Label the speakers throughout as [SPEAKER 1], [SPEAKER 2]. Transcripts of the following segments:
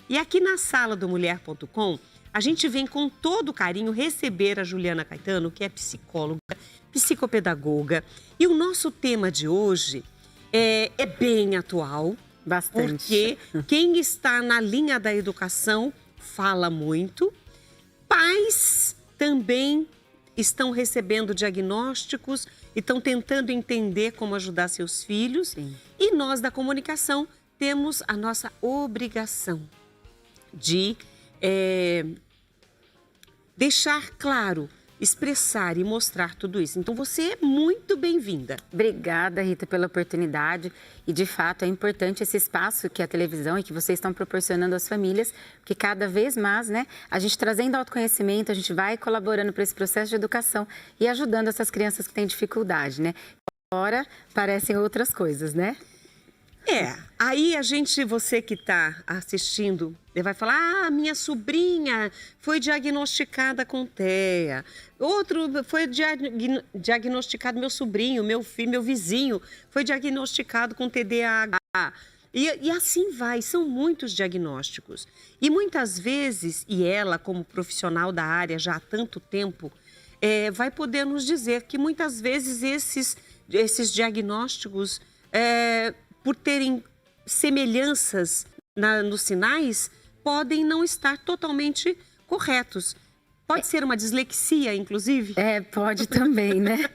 [SPEAKER 1] E aqui na sala do Mulher.com, a gente vem com todo carinho receber a Juliana Caetano, que é psicóloga, psicopedagoga. E o nosso tema de hoje é bem atual.
[SPEAKER 2] Bastante.
[SPEAKER 1] Porque quem está na linha da educação fala muito. Pais também estão recebendo diagnósticos e estão tentando entender como ajudar seus filhos.
[SPEAKER 2] Sim.
[SPEAKER 1] E nós da comunicação temos a nossa obrigação de deixar claro, expressar e mostrar tudo isso. Então, você é muito bem-vinda.
[SPEAKER 2] Obrigada, Rita, pela oportunidade. E, de fato, é importante esse espaço que a televisão e que vocês estão proporcionando às famílias, porque cada vez mais, né, a gente trazendo autoconhecimento, a gente vai colaborando para esse processo de educação e ajudando essas crianças que têm dificuldade, né? Agora, parecem outras coisas, né?
[SPEAKER 1] Aí você que está assistindo, vai falar, minha sobrinha foi diagnosticada com TEA, outro foi diagnosticado, meu sobrinho, meu filho, meu vizinho, foi diagnosticado com TDAH. E assim vai, são muitos diagnósticos. E muitas vezes, e ela como profissional da área já há tanto tempo, vai poder nos dizer que muitas vezes esses diagnósticos, por terem semelhanças nos sinais, podem não estar totalmente corretos. Pode ser uma dislexia, inclusive?
[SPEAKER 2] Pode também, né?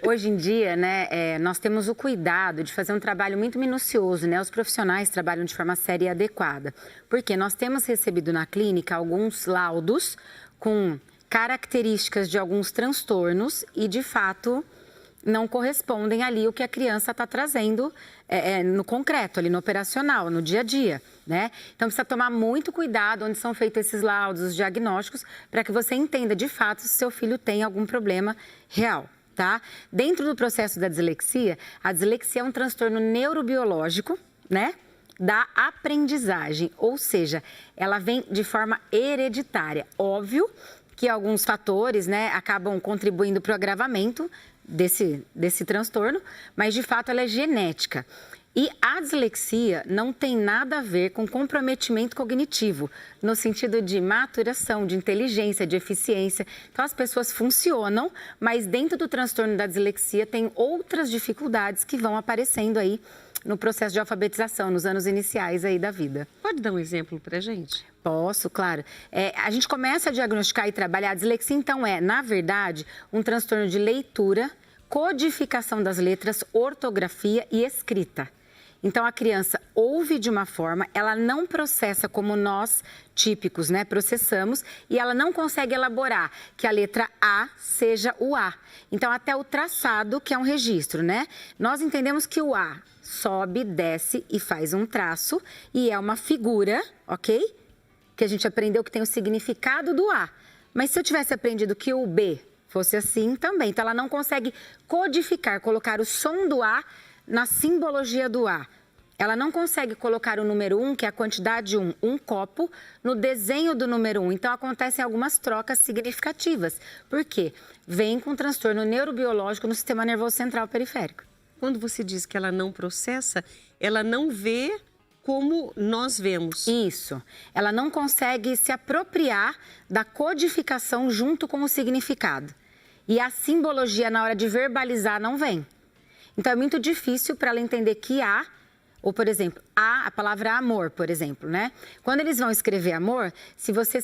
[SPEAKER 2] Hoje em dia, né, nós temos o cuidado de fazer um trabalho muito minucioso, né? Os profissionais trabalham de forma séria e adequada. Porque nós temos recebido na clínica alguns laudos com características de alguns transtornos e, de fato, não correspondem ali o que a criança está trazendo no concreto, ali no operacional, no dia a dia, né? Então, precisa tomar muito cuidado onde são feitos esses laudos, os diagnósticos, para que você entenda de fato se seu filho tem algum problema real, tá? Dentro do processo da dislexia, a dislexia é um transtorno neurobiológico, né? Da aprendizagem, ou seja, ela vem de forma hereditária. Óbvio que alguns fatores, né, acabam contribuindo para o agravamento desse transtorno, mas de fato ela é genética. E a dislexia não tem nada a ver com comprometimento cognitivo, no sentido de maturação, de inteligência, de eficiência. Então as pessoas funcionam, mas dentro do transtorno da dislexia tem outras dificuldades que vão aparecendo aí no processo de alfabetização, nos anos iniciais aí da vida.
[SPEAKER 1] Pode dar um exemplo pra gente?
[SPEAKER 2] Posso, claro. A gente começa a diagnosticar e trabalhar a dislexia, então na verdade, um transtorno de leitura, codificação das letras, ortografia e escrita. Então, a criança ouve de uma forma, ela não processa como nós, típicos, né, processamos, e ela não consegue elaborar que a letra A seja o A. Então, até o traçado, que é um registro, né? Nós entendemos que o A sobe, desce e faz um traço, e é uma figura, ok? Que a gente aprendeu que tem o significado do A. Mas se eu tivesse aprendido que o B fosse assim também, então ela não consegue codificar, colocar o som do A na simbologia do A. Ela não consegue colocar o número 1, que é a quantidade 1, um copo, no desenho do número 1. Então, acontecem algumas trocas significativas. Por quê? Vem com transtorno neurobiológico no sistema nervoso central periférico.
[SPEAKER 1] Quando você diz que ela não processa, ela não vê como nós vemos.
[SPEAKER 2] Isso. Ela não consegue se apropriar da codificação junto com o significado. E a simbologia, na hora de verbalizar, não vem. Então, é muito difícil para ela entender que há, ou, por exemplo, a palavra amor, por exemplo, né? Quando eles vão escrever amor, se você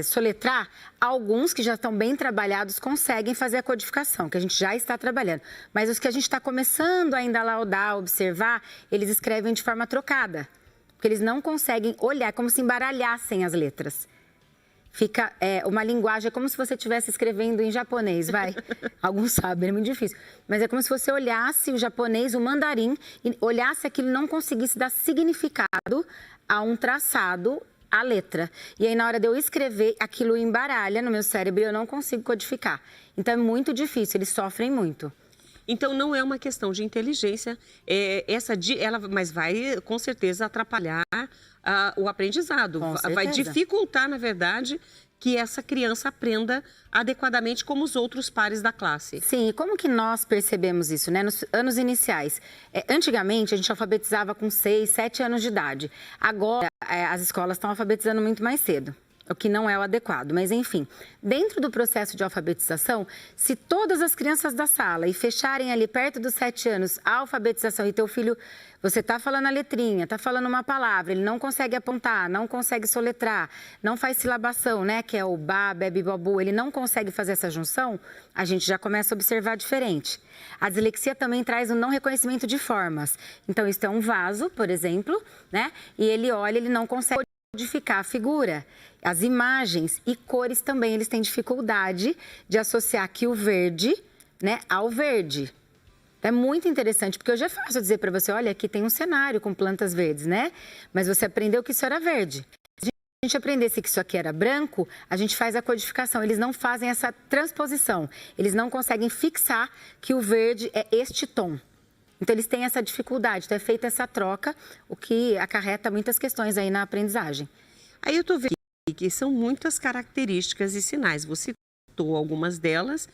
[SPEAKER 2] soletrar, alguns que já estão bem trabalhados conseguem fazer a codificação, que a gente já está trabalhando. Mas os que a gente está começando ainda a laudar, observar, eles escrevem de forma trocada. Porque eles não conseguem olhar, como se embaralhassem as letras. Fica uma linguagem, é como se você estivesse escrevendo em japonês, vai. Alguns sabem, é muito difícil. Mas é como se você olhasse o japonês, o mandarim, e olhasse aquilo e não conseguisse dar significado a um traçado, a letra. E aí, na hora de eu escrever, aquilo embaralha no meu cérebro e eu não consigo codificar. Então, é muito difícil, eles sofrem muito.
[SPEAKER 1] Então, não é uma questão de inteligência, mas vai, com certeza, atrapalhar o aprendizado.
[SPEAKER 2] Com
[SPEAKER 1] Vai
[SPEAKER 2] certeza.
[SPEAKER 1] dificultar, na verdade, que essa criança aprenda adequadamente como os outros pares da classe.
[SPEAKER 2] Sim, e como que nós percebemos isso, né? Nos anos iniciais. Antigamente, a gente alfabetizava com 6, 7 anos de idade. Agora, as escolas estão alfabetizando muito mais cedo, o que não é o adequado. Mas, enfim, dentro do processo de alfabetização, se todas as crianças da sala e fecharem ali perto dos 7 anos a alfabetização e teu filho, você está falando a letrinha, está falando uma palavra, ele não consegue apontar, não consegue soletrar, não faz silabação, né, que é o ba, bebe, babu, ele não consegue fazer essa junção, a gente já começa a observar diferente. A dislexia também traz o não reconhecimento de formas. Então, isso é um vaso, por exemplo, né, e ele olha, ele não consegue codificar a figura, as imagens e cores também, eles têm dificuldade de associar aqui o verde, né, ao verde. É muito interessante, porque hoje é fácil dizer para você, olha, aqui tem um cenário com plantas verdes, né? Mas você aprendeu que isso era verde. Se a gente aprendesse que isso aqui era branco, a gente faz a codificação. Eles não fazem essa transposição. Eles não conseguem fixar que o verde é este tom. Então, eles têm essa dificuldade. Então, é feita essa troca, o que acarreta muitas questões aí na aprendizagem.
[SPEAKER 1] Aí eu tô vendo que são muitas características e sinais. Você citou algumas delas.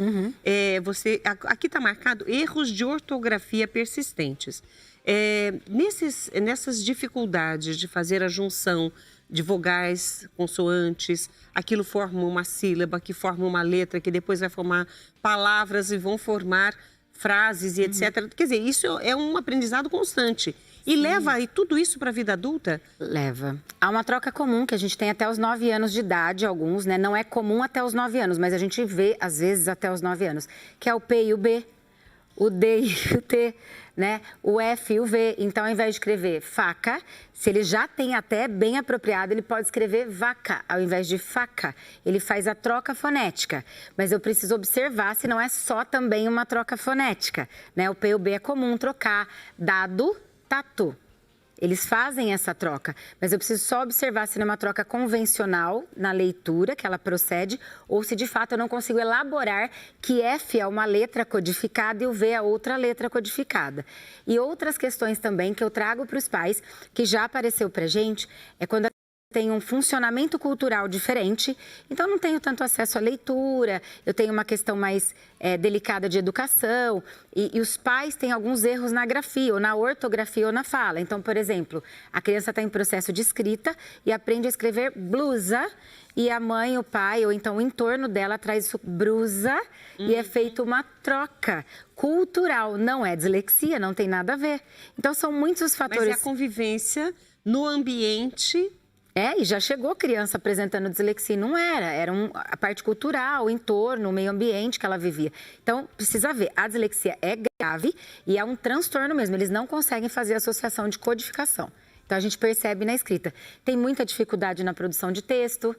[SPEAKER 1] Aqui está marcado erros de ortografia persistentes. Nessas dificuldades de fazer a junção de vogais, consoantes, aquilo forma uma sílaba, que forma uma letra, que depois vai formar palavras e vão formar frases e etc. Quer dizer, isso é um aprendizado constante. E leva aí tudo isso para a vida adulta?
[SPEAKER 2] Leva. Há uma troca comum que a gente tem até os 9 anos de idade, alguns, né? Não é comum até os 9 anos, mas a gente vê, às vezes, até os 9 anos, que é o P e o B, o D e o T, né? O F e o V. Então, ao invés de escrever faca, se ele já tem até bem apropriado, ele pode escrever vaca, ao invés de faca. Ele faz a troca fonética. Mas eu preciso observar se não é só também uma troca fonética, né? O P e o B é comum trocar dado, tatu. Eles fazem essa troca, mas eu preciso só observar se não é uma troca convencional na leitura, que ela procede, ou se de fato eu não consigo elaborar que F é uma letra codificada e o V é outra letra codificada. E outras questões também que eu trago para os pais, que já apareceu para a gente, é quando tem um funcionamento cultural diferente, então não tenho tanto acesso à leitura, eu tenho uma questão mais delicada de educação, e os pais têm alguns erros na grafia, ou na ortografia, ou na fala. Então, por exemplo, a criança está em processo de escrita e aprende a escrever blusa, e a mãe, o pai, ou então o entorno dela traz isso brusa, e é feita uma troca cultural. Não é dislexia, não tem nada a ver. Então, são muitos os fatores.
[SPEAKER 1] Mas é a convivência no ambiente.
[SPEAKER 2] E já chegou criança apresentando dislexia, não era a parte cultural, o entorno, o meio ambiente que ela vivia. Então, precisa ver, a dislexia é grave e é um transtorno mesmo, eles não conseguem fazer associação de codificação. Então, a gente percebe na escrita. Tem muita dificuldade na produção de texto,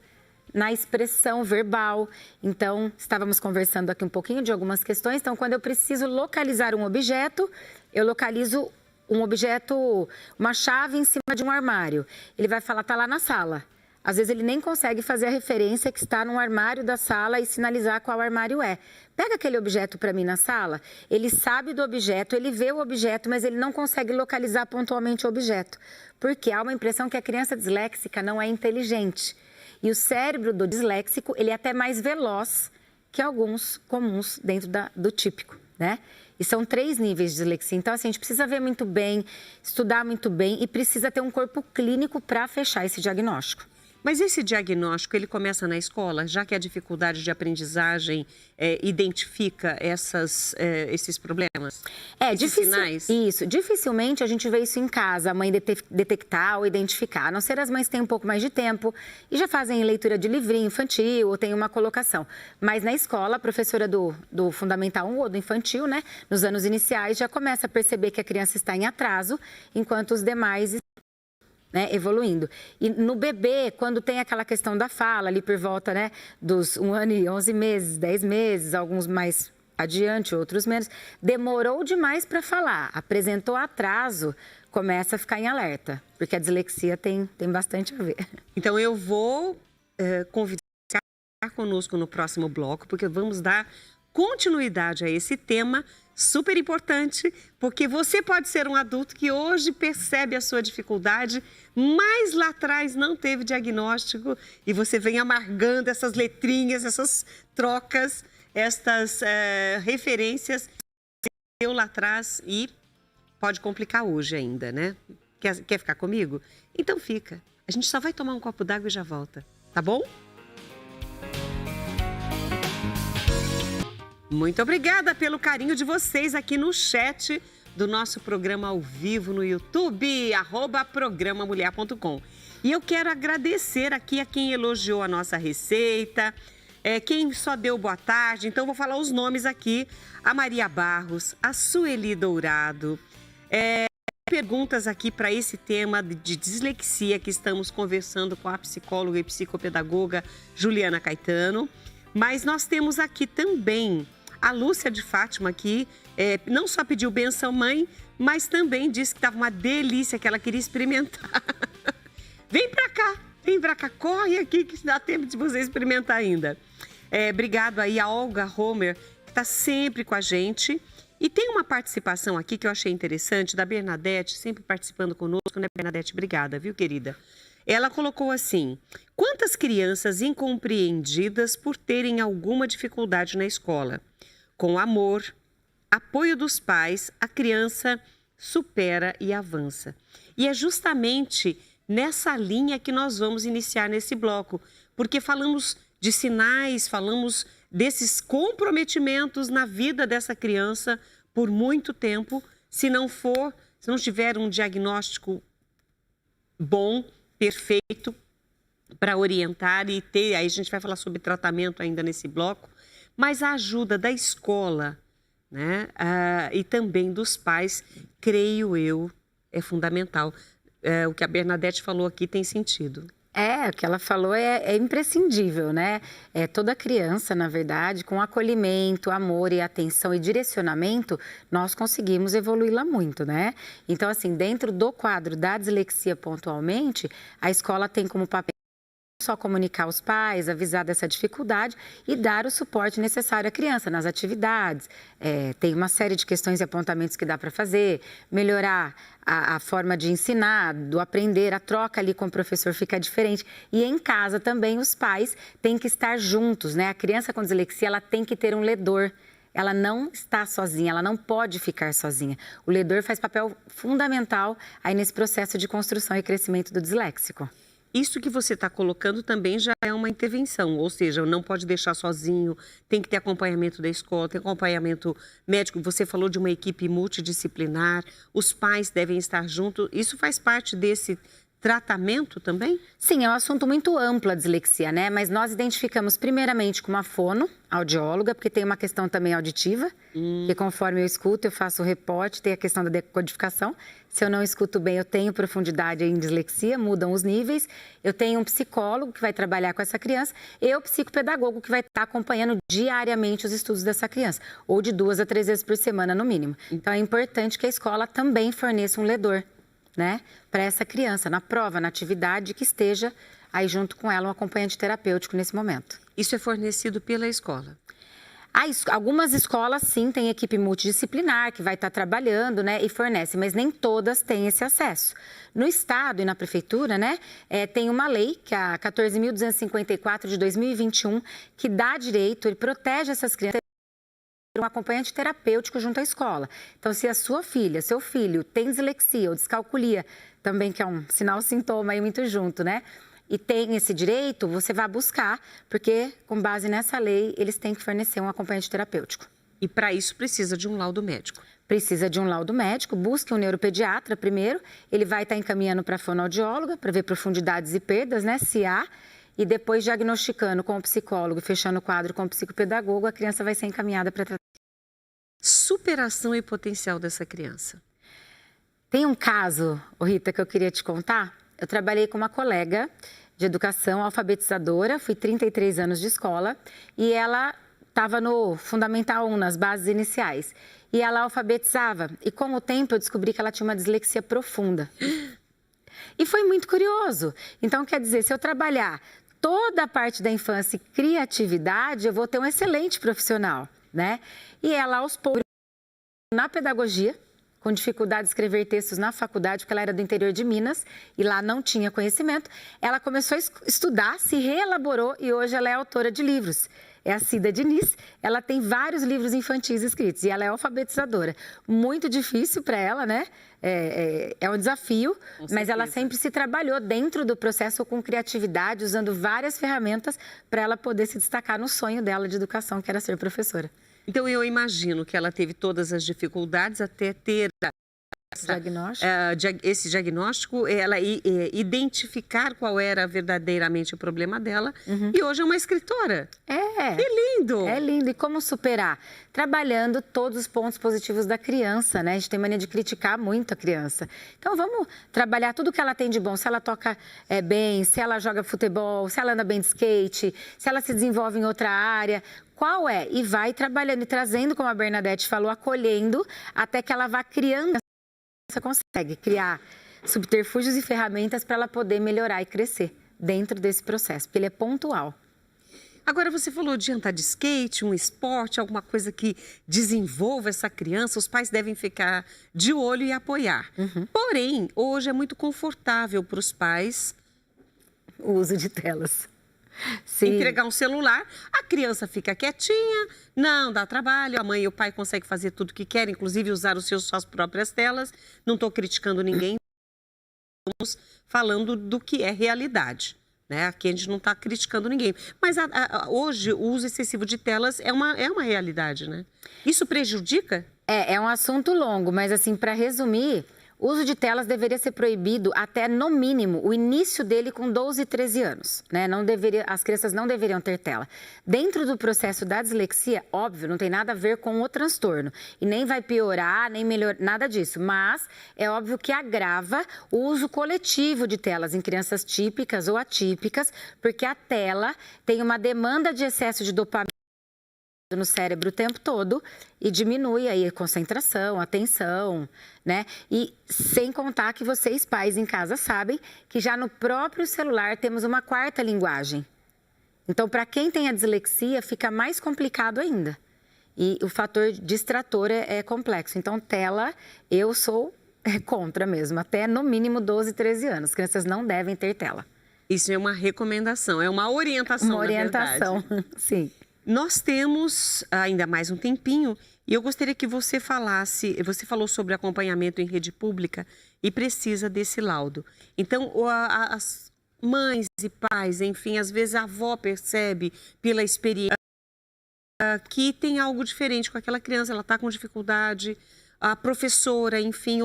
[SPEAKER 2] na expressão verbal. Então, estávamos conversando aqui um pouquinho de algumas questões. Então, quando eu preciso localizar um objeto, eu localizo um objeto, uma chave em cima de um armário. Ele vai falar, tá lá na sala. Às vezes ele nem consegue fazer a referência que está no armário da sala e sinalizar qual armário é. Pega aquele objeto para mim na sala, ele sabe do objeto, ele vê o objeto, mas ele não consegue localizar pontualmente o objeto. Porque há uma impressão que a criança disléxica não é inteligente. E o cérebro do disléxico, ele é até mais veloz que alguns comuns dentro do típico, né? E são 3 níveis de dislexia. Então, assim, a gente precisa ver muito bem, estudar muito bem e precisa ter um corpo clínico para fechar esse diagnóstico.
[SPEAKER 1] Mas esse diagnóstico, ele começa na escola, já que a dificuldade de aprendizagem identifica esses problemas? Sinais?
[SPEAKER 2] Isso. Dificilmente a gente vê isso em casa, a mãe detectar ou identificar. A não ser as mães têm um pouco mais de tempo e já fazem leitura de livrinho infantil ou tem uma colocação. Mas na escola, a professora do Fundamental 1 ou do infantil, né, nos anos iniciais, já começa a perceber que a criança está em atraso, enquanto os demais evoluindo. E no bebê, quando tem aquela questão da fala, ali por volta dos 1 ano e 11 meses, 10 meses, alguns mais adiante, outros menos, demorou demais para falar, apresentou atraso, começa a ficar em alerta, porque a dislexia tem bastante a ver.
[SPEAKER 1] Então, eu vou convidar conosco no próximo bloco, porque vamos dar continuidade a esse tema super importante, porque você pode ser um adulto que hoje percebe a sua dificuldade, mas lá atrás não teve diagnóstico e você vem amargando essas letrinhas, essas trocas, estas referências que deu lá atrás e pode complicar hoje ainda, né? Quer ficar comigo? Então fica. A gente só vai tomar um copo d'água e já volta, tá bom? Muito obrigada pelo carinho de vocês aqui no chat do nosso programa ao vivo no YouTube, @programamulher.com. E eu quero agradecer aqui a quem elogiou a nossa receita, quem só deu boa tarde. Então, vou falar os nomes aqui. A Maria Barros, a Sueli Dourado. Perguntas aqui para esse tema de dislexia que estamos conversando com a psicóloga e psicopedagoga Juliana Caetano. Mas nós temos aqui também a Lúcia de Fátima, que não só pediu benção mãe, mas também disse que estava uma delícia, que ela queria experimentar. Vem pra cá, corre aqui que dá tempo de você experimentar ainda. Obrigado aí a Olga Homer, que está sempre com a gente. E tem uma participação aqui que eu achei interessante, da Bernadette, sempre participando conosco, né, Bernadette? Obrigada, viu, querida? Ela colocou assim: quantas crianças incompreendidas por terem alguma dificuldade na escola? Com amor, apoio dos pais, a criança supera e avança. E é justamente nessa linha que nós vamos iniciar nesse bloco, porque falamos de sinais, falamos desses comprometimentos na vida dessa criança por muito tempo, se não tiver um diagnóstico bom, perfeito, para orientar e ter, aí a gente vai falar sobre tratamento ainda nesse bloco, mas a ajuda da escola, né, e também dos pais, creio eu, é fundamental. O que a Bernadette falou aqui tem sentido.
[SPEAKER 2] O que ela falou é imprescindível, né? Toda criança, na verdade, com acolhimento, amor e atenção e direcionamento, nós conseguimos evoluí-la muito, né? Então, assim, dentro do quadro da dislexia pontualmente, a escola tem como papel só comunicar aos pais, avisar dessa dificuldade e dar o suporte necessário à criança nas atividades. Tem uma série de questões e apontamentos que dá para fazer, melhorar a forma de ensinar, do aprender, a troca ali com o professor fica diferente. E em casa também os pais têm que estar juntos, né? A criança com dislexia, ela tem que ter um ledor. Ela não está sozinha, ela não pode ficar sozinha. O ledor faz papel fundamental aí nesse processo de construção e crescimento do disléxico.
[SPEAKER 1] Isso que você está colocando também já é uma intervenção, ou seja, não pode deixar sozinho, tem que ter acompanhamento da escola, tem acompanhamento médico. Você falou de uma equipe multidisciplinar, os pais devem estar juntos. Isso faz parte desse tratamento também?
[SPEAKER 2] Sim, é um assunto muito amplo a dislexia, né? Mas nós identificamos primeiramente com uma fonoaudióloga, porque tem uma questão também auditiva, que conforme eu escuto, eu faço o reporte, tem a questão da decodificação. Se eu não escuto bem, eu tenho profundidade em dislexia, mudam os níveis. Eu tenho um psicólogo que vai trabalhar com essa criança e o psicopedagogo que vai estar acompanhando diariamente os estudos dessa criança, ou de 2 a 3 vezes por semana no mínimo. Então é importante que a escola também forneça um ledor, né, para essa criança, na prova, na atividade, que esteja aí junto com ela um acompanhante terapêutico nesse momento.
[SPEAKER 1] Isso é fornecido pela escola?
[SPEAKER 2] Algumas escolas, sim, têm equipe multidisciplinar que vai estar trabalhando, né, e fornece, mas nem todas têm esse acesso. No Estado e na Prefeitura, né, tem uma lei, que é a 14.254 de 2021, que dá direito e protege essas crianças um acompanhante terapêutico junto à escola. Então, se a sua filha, seu filho tem dislexia ou descalculia, também que é um sinal sintoma aí muito junto, né? E tem esse direito, você vai buscar, porque com base nessa lei, eles têm que fornecer um acompanhante terapêutico.
[SPEAKER 1] E para isso precisa de um laudo médico?
[SPEAKER 2] Precisa de um laudo médico, busque um neuropediatra primeiro, ele vai estar encaminhando para a fonoaudióloga para ver profundidades e perdas, né, se há, e depois diagnosticando com o psicólogo, fechando o quadro com o psicopedagogo, a criança vai ser encaminhada para tratamento.
[SPEAKER 1] Superação e potencial dessa criança.
[SPEAKER 2] Tem um caso, Rita, que eu queria te contar. Eu trabalhei com uma colega de educação alfabetizadora, fui 33 anos de escola e ela estava no Fundamental 1, nas bases iniciais. E ela alfabetizava e com o tempo eu descobri que ela tinha uma dislexia profunda. E foi muito curioso. Então, quer dizer, se eu trabalhar toda a parte da infância e criatividade, eu vou ter um excelente profissional. né? E ela, aos poucos, na pedagogia, com dificuldade de escrever textos na faculdade, porque ela era do interior de Minas e lá não tinha conhecimento, ela começou a estudar, se reelaborou e hoje ela é autora de livros. É a Cida Diniz, ela tem vários livros infantis escritos e ela é alfabetizadora. Muito difícil para ela, né? É um desafio, mas ela sempre se trabalhou dentro do processo com criatividade, usando várias ferramentas para ela poder se destacar no sonho dela de educação, que era ser professora.
[SPEAKER 1] Então, eu imagino que ela teve todas as dificuldades até ter esse diagnóstico, ela identificar qual era verdadeiramente o problema dela. E hoje é uma escritora. Que lindo!
[SPEAKER 2] É lindo. E como superar? Trabalhando todos os pontos positivos da criança, né? A gente tem mania de criticar muito a criança. Então, vamos trabalhar tudo que ela tem de bom. Se ela toca bem, se ela joga futebol, se ela anda bem de skate, se ela se desenvolve em outra área. Qual é? E vai trabalhando e trazendo, como a Bernadette falou, acolhendo, até que ela vá criando. Você consegue criar subterfúgios e ferramentas para ela poder melhorar e crescer dentro desse processo, porque ele é pontual.
[SPEAKER 1] Agora, você falou de andar de skate, um esporte, alguma coisa que desenvolva essa criança, os pais devem ficar de olho e apoiar. Porém, hoje é muito confortável para os pais
[SPEAKER 2] o uso de telas. Sim.
[SPEAKER 1] Entregar um celular, a criança fica quietinha, não dá trabalho, a mãe e o pai conseguem fazer tudo o que querem, inclusive usar suas próprias telas. Não estou criticando ninguém, estamos falando do que é realidade, né? Aqui a gente não está criticando ninguém. Mas hoje o uso excessivo de telas é uma realidade, né? Isso prejudica?
[SPEAKER 2] É um assunto longo, mas assim, para resumir, o uso de telas deveria ser proibido até, no mínimo, o início dele com 12, 13 anos. Né? As crianças não deveriam ter tela. Dentro do processo da dislexia, óbvio, não tem nada a ver com o transtorno. E nem vai piorar, nem melhorar, nada disso. Mas é óbvio que agrava o uso coletivo de telas em crianças típicas ou atípicas, porque a tela tem uma demanda de excesso de dopamina no cérebro o tempo todo e diminui aí a concentração, a atenção, né? E sem contar que vocês, pais em casa, sabem que já no próprio celular temos uma quarta linguagem. Então, para quem tem a dislexia, fica mais complicado ainda. E o fator distrator é complexo. Então, tela, eu sou contra mesmo, até no mínimo 12, 13 anos. As crianças não devem ter tela.
[SPEAKER 1] Isso é uma recomendação, é uma orientação,
[SPEAKER 2] na orientação,
[SPEAKER 1] verdade.
[SPEAKER 2] Sim.
[SPEAKER 1] Nós temos ainda mais um tempinho e eu gostaria que você falasse, você falou sobre acompanhamento em rede pública e precisa desse laudo. Então, as mães e pais, enfim, às vezes a avó percebe pela experiência que tem algo diferente com aquela criança, ela está com dificuldade, a professora, enfim,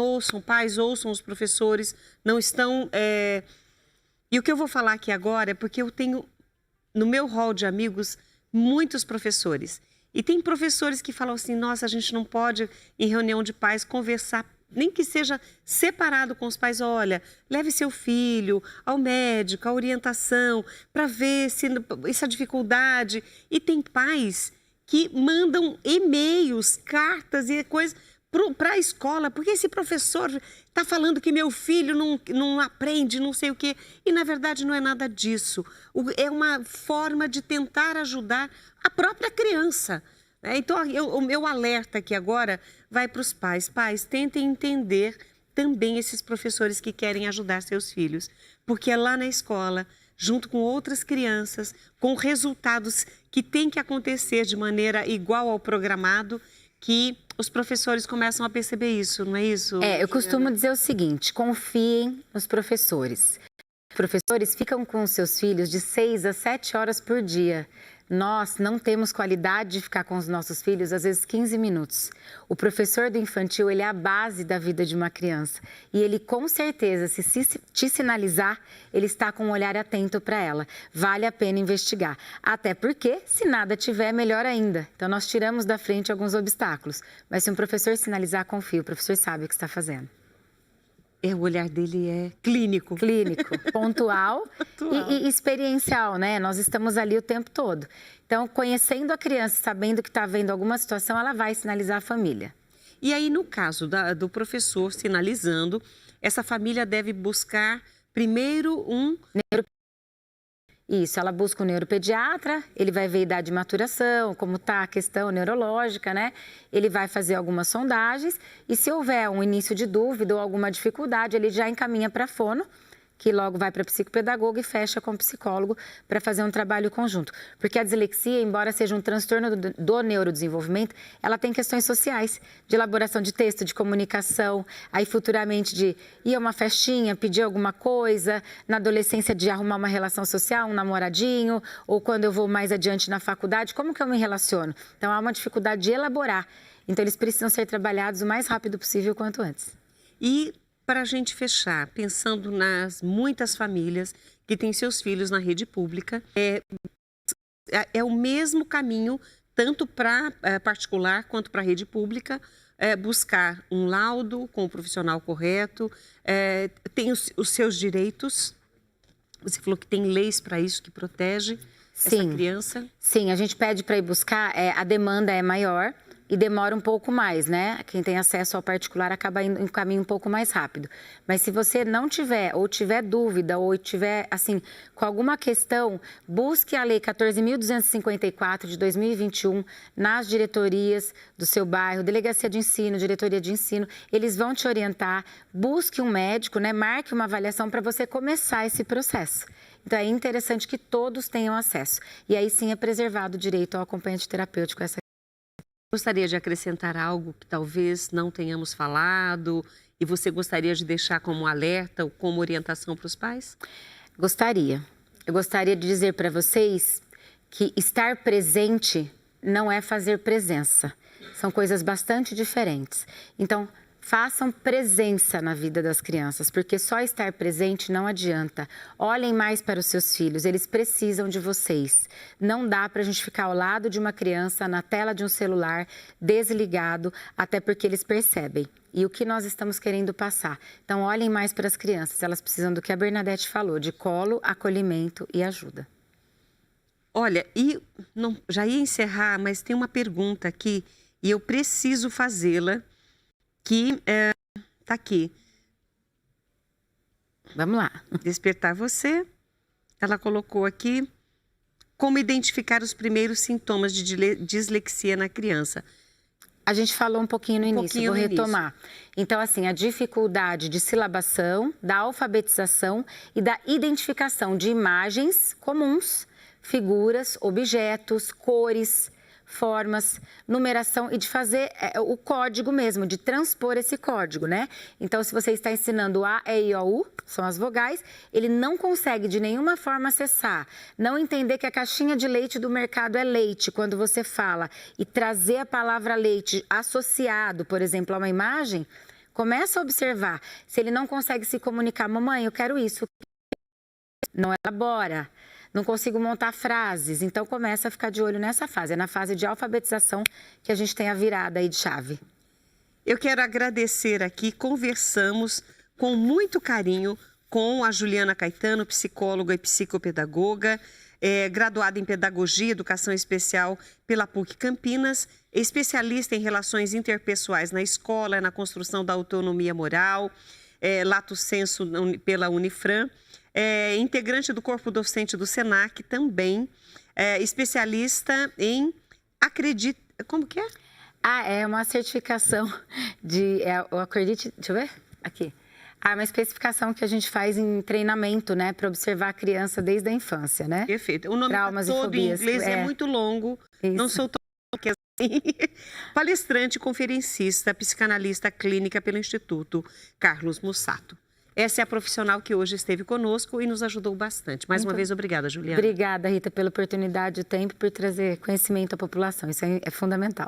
[SPEAKER 1] pais ouçam os professores, não estão... E o que eu vou falar aqui agora é porque eu tenho no meu hall de amigos muitos professores. E tem professores que falam assim, nossa, a gente não pode, em reunião de pais, conversar, nem que seja separado com os pais. Olha, leve seu filho ao médico, à orientação, para ver se essa dificuldade. E tem pais que mandam e-mails, cartas e coisas para a escola, porque esse professor está falando que meu filho não aprende, não sei o quê. E, na verdade, não é nada disso. É uma forma de tentar ajudar a própria criança. Então, o meu alerta aqui agora vai para os pais. Pais, tentem entender também esses professores que querem ajudar seus filhos. Porque é lá na escola, junto com outras crianças, com resultados que têm que acontecer de maneira igual ao programado, que os professores começam a perceber isso, não é isso?
[SPEAKER 2] Eu costumo dizer o seguinte, confiem nos professores. Os professores ficam com os seus filhos de 6 a 7 horas por dia. Nós não temos qualidade de ficar com os nossos filhos, às vezes 15 minutos. O professor do infantil, ele é a base da vida de uma criança. E ele, com certeza, se te sinalizar, ele está com um olhar atento para ela. Vale a pena investigar. Até porque, se nada tiver, melhor ainda. Então, nós tiramos da frente alguns obstáculos. Mas se um professor sinalizar, confia. O professor sabe o que está fazendo.
[SPEAKER 1] O olhar dele é clínico.
[SPEAKER 2] Clínico, pontual e experiencial, né? Nós estamos ali o tempo todo. Então, conhecendo a criança, sabendo que está vendo alguma situação, ela vai sinalizar a família.
[SPEAKER 1] E aí, no caso do professor sinalizando, essa família deve buscar primeiro
[SPEAKER 2] Isso, ela busca o neuropediatra, ele vai ver a idade de maturação, como está a questão neurológica, né? Ele vai fazer algumas sondagens e se houver um início de dúvida ou alguma dificuldade, ele já encaminha para a fono, que logo vai para psicopedagogo e fecha com o psicólogo para fazer um trabalho conjunto. Porque a dislexia, embora seja um transtorno do neurodesenvolvimento, ela tem questões sociais, de elaboração de texto, de comunicação, aí futuramente de ir a uma festinha, pedir alguma coisa, na adolescência de arrumar uma relação social, um namoradinho, ou quando eu vou mais adiante na faculdade, como que eu me relaciono? Então, há uma dificuldade de elaborar. Então, eles precisam ser trabalhados o mais rápido possível, quanto antes.
[SPEAKER 1] E para a gente fechar, pensando nas muitas famílias que têm seus filhos na rede pública, é o mesmo caminho, tanto para particular quanto para a rede pública, buscar um laudo com o profissional correto, tem os seus direitos. Você falou que tem leis para isso, que protege essa criança.
[SPEAKER 2] Sim, a gente pede para ir buscar, a demanda é maior e demora um pouco mais, né? Quem tem acesso ao particular acaba indo em um caminho um pouco mais rápido. Mas se você não tiver, ou tiver dúvida, ou tiver, assim, com alguma questão, busque a Lei 14.254 de 2021 nas diretorias do seu bairro, Delegacia de Ensino, Diretoria de Ensino. Eles vão te orientar, busque um médico, né? Marque uma avaliação para você começar esse processo. Então, é interessante que todos tenham acesso. E aí sim é preservado o direito ao acompanhante terapêutico.
[SPEAKER 1] Gostaria de acrescentar algo que talvez não tenhamos falado e você gostaria de deixar como alerta ou como orientação para os pais?
[SPEAKER 2] Gostaria. Eu gostaria de dizer para vocês que estar presente não é fazer presença. São coisas bastante diferentes. Então, façam presença na vida das crianças, porque só estar presente não adianta. Olhem mais para os seus filhos, eles precisam de vocês. Não dá para a gente ficar ao lado de uma criança, na tela de um celular, desligado, até porque eles percebem. E o que nós estamos querendo passar. Então, olhem mais para as crianças, elas precisam do que a Bernadette falou, de colo, acolhimento e ajuda.
[SPEAKER 1] Olha, e não, já ia encerrar, mas tem uma pergunta aqui e eu preciso fazê-la. Que tá aqui.
[SPEAKER 2] Vamos lá.
[SPEAKER 1] Despertar você. Ela colocou aqui como identificar os primeiros sintomas de dislexia na criança.
[SPEAKER 2] A gente falou um pouquinho no início, vou retomar. Então, assim, a dificuldade de silabação, da alfabetização e da identificação de imagens comuns, figuras, objetos, cores, formas, numeração e de fazer o código mesmo, de transpor esse código, né? Então, se você está ensinando A, E, I, O, U, são as vogais, ele não consegue de nenhuma forma acessar, não entender que a caixinha de leite do mercado é leite, quando você fala, e trazer a palavra leite associado, por exemplo, a uma imagem, começa a observar. Se ele não consegue se comunicar, mamãe, eu quero isso, não elabora. Não consigo montar frases, então começa a ficar de olho nessa fase. É na fase de alfabetização que a gente tem a virada aí de chave.
[SPEAKER 1] Eu quero agradecer aqui, conversamos com muito carinho com a Juliana Caetano, psicóloga e psicopedagoga, graduada em Pedagogia e Educação Especial pela PUC Campinas, especialista em relações interpessoais na escola, na construção da autonomia moral, lato sensu pela Unifran, integrante do corpo docente do SENAC também, especialista em acredita... Como que é?
[SPEAKER 2] É uma certificação de... eu acredito... Deixa eu ver? Aqui. É uma especificação que a gente faz em treinamento, né? Para observar a criança desde a infância, né?
[SPEAKER 1] Perfeito. O nome
[SPEAKER 2] Traumas
[SPEAKER 1] todo em inglês é muito longo. Isso. Não sou tão... Palestrante, conferencista, psicanalista clínica pelo Instituto Carlos Mussato. Essa é a profissional que hoje esteve conosco e nos ajudou bastante. Mais uma vez, obrigada, Juliana.
[SPEAKER 2] Obrigada, Rita, pela oportunidade e o tempo, por trazer conhecimento à população. Isso é fundamental.